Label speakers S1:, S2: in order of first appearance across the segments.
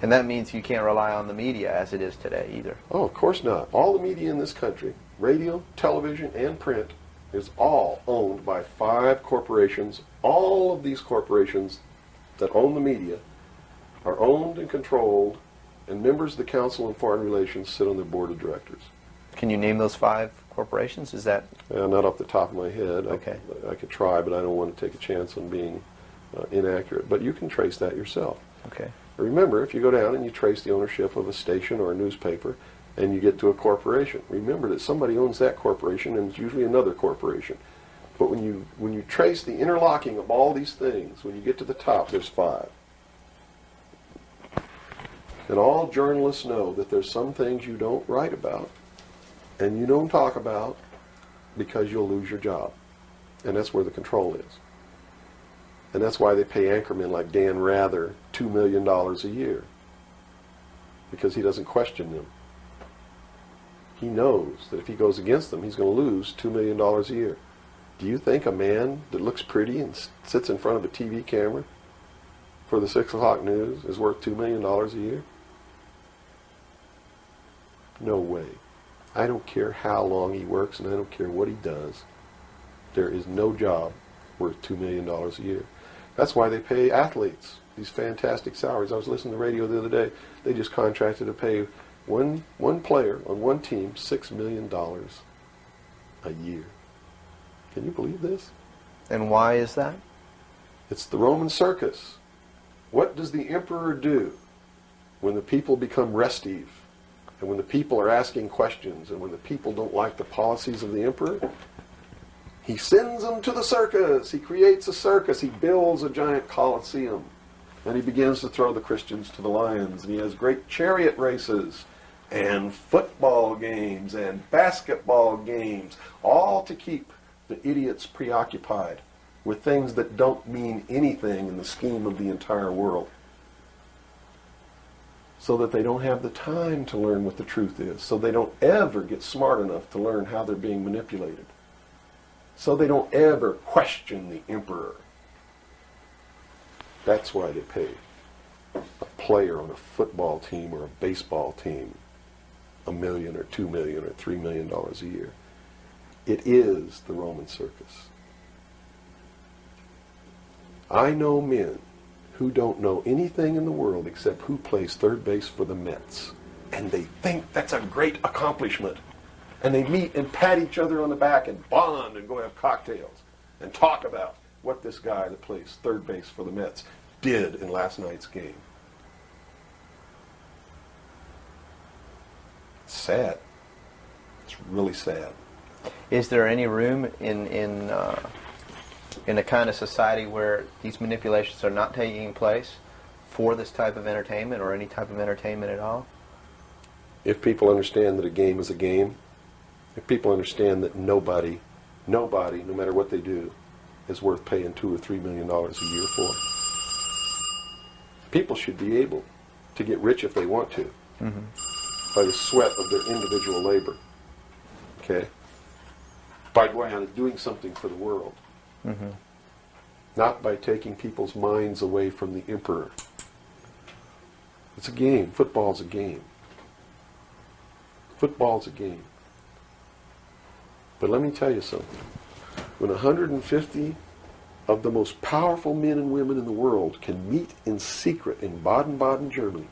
S1: And that means you can't rely on the media as it is today either.
S2: Oh, of course not. All the media in this country, radio, television, and print, is all owned by 5 corporations. All of these corporations that own the media are owned and controlled, and members of the Council on Foreign Relations sit on their board of directors.
S1: Can you name those 5 corporations? Is that...
S2: Not off the top of my head.
S1: Okay.
S2: I could try, but I don't want to take a chance on being inaccurate. But you can trace that yourself.
S1: Okay.
S2: Remember, if you go down and you trace the ownership of a station or a newspaper, and you get to a corporation, remember that somebody owns that corporation, and it's usually another corporation. But when you trace the interlocking of all these things, when you get to the top, there's 5. And all journalists know that there's some things you don't write about, and you don't talk about, because you'll lose your job. And that's where the control is. And that's why they pay anchormen like Dan Rather $2 million a year. Because he doesn't question them. He knows that if he goes against them, he's going to lose $2 million a year. Do you think a man that looks pretty and sits in front of a TV camera for the 6 o'clock news is worth $2 million a year? No way. I don't care how long he works, and I don't care what he does. There is no job worth $2 million a year. That's why they pay athletes these fantastic salaries. I was listening to the radio the other day. They just contracted to pay one player on one team $6 million a year. Can you believe this?
S1: And why is that?
S2: It's the Roman circus. What does the emperor do when the people become restive, and when the people are asking questions, and when the people don't like the policies of the emperor? He sends them to the circus. He creates a circus. He builds a giant coliseum. And he begins to throw the Christians to the lions. And he has great chariot races and football games and basketball games, all to keep the idiots preoccupied with things that don't mean anything in the scheme of the entire world, so that they don't have the time to learn what the truth is, so they don't ever get smart enough to learn how they're being manipulated, so they don't ever question the emperor. That's why they pay a player on a football team or a baseball team $1 million or $2 million or $3 million a year. It is the Roman circus. I know men who don't know anything in the world except who plays third base for the Mets. And they think that's a great accomplishment. And they meet and pat each other on the back and bond and go have cocktails and talk about what this guy that plays third base for the Mets did in last night's game. It's sad. It's really sad.
S1: Is there any room in a kind of society where these manipulations are not taking place for this type of entertainment, or any type of entertainment at all?
S2: If people understand that a game is a game, if people understand that nobody, no matter what they do, is worth paying $2 or $3 million a year for, people should be able to get rich if they want to, by the sweat of their individual labor. Okay? By going out and doing something for the world. Not by taking people's minds away from the emperor. It's a game. Football's a game. Football's a game. But let me tell you something. When 150 of the most powerful men and women in the world can meet in secret in Baden-Baden, Germany,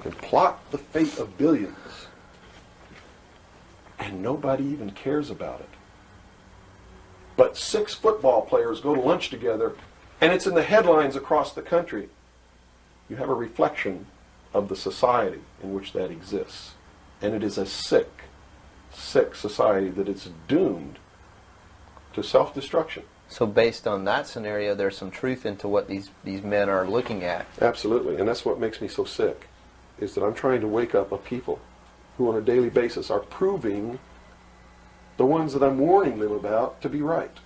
S2: and plot the fate of billions, and nobody even cares about it, but 6 football players go to lunch together, and it's in the headlines across the country, you have a reflection of the society in which that exists. And it is a sick society that is doomed to self-destruction.
S1: So based on that scenario, there's some truth into what these men are looking at.
S2: Absolutely, and that's what makes me so sick, is that I'm trying to wake up a people who on a daily basis are proving the ones that I'm warning them about to be right.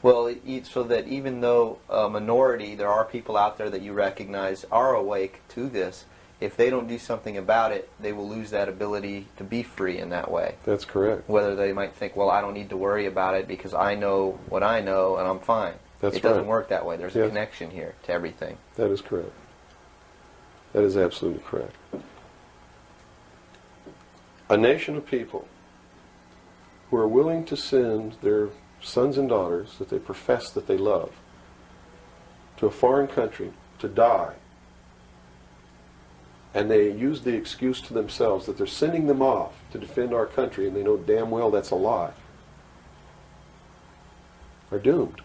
S1: Well, so that even though a minority, there are people out there that you recognize are awake to this, if they don't do something about it, they will lose that ability to be free in that way.
S2: That's correct.
S1: Whether they might think, well, I don't need to worry about it because I know what I know and I'm fine.
S2: That's
S1: It doesn't
S2: right.
S1: work that way. There's a connection here to everything.
S2: That is correct. That is absolutely correct. A nation of people who are willing to send their sons and daughters that they profess that they love to a foreign country to die, and they use the excuse to themselves that they're sending them off to defend our country, and they know damn well that's a lie, are doomed.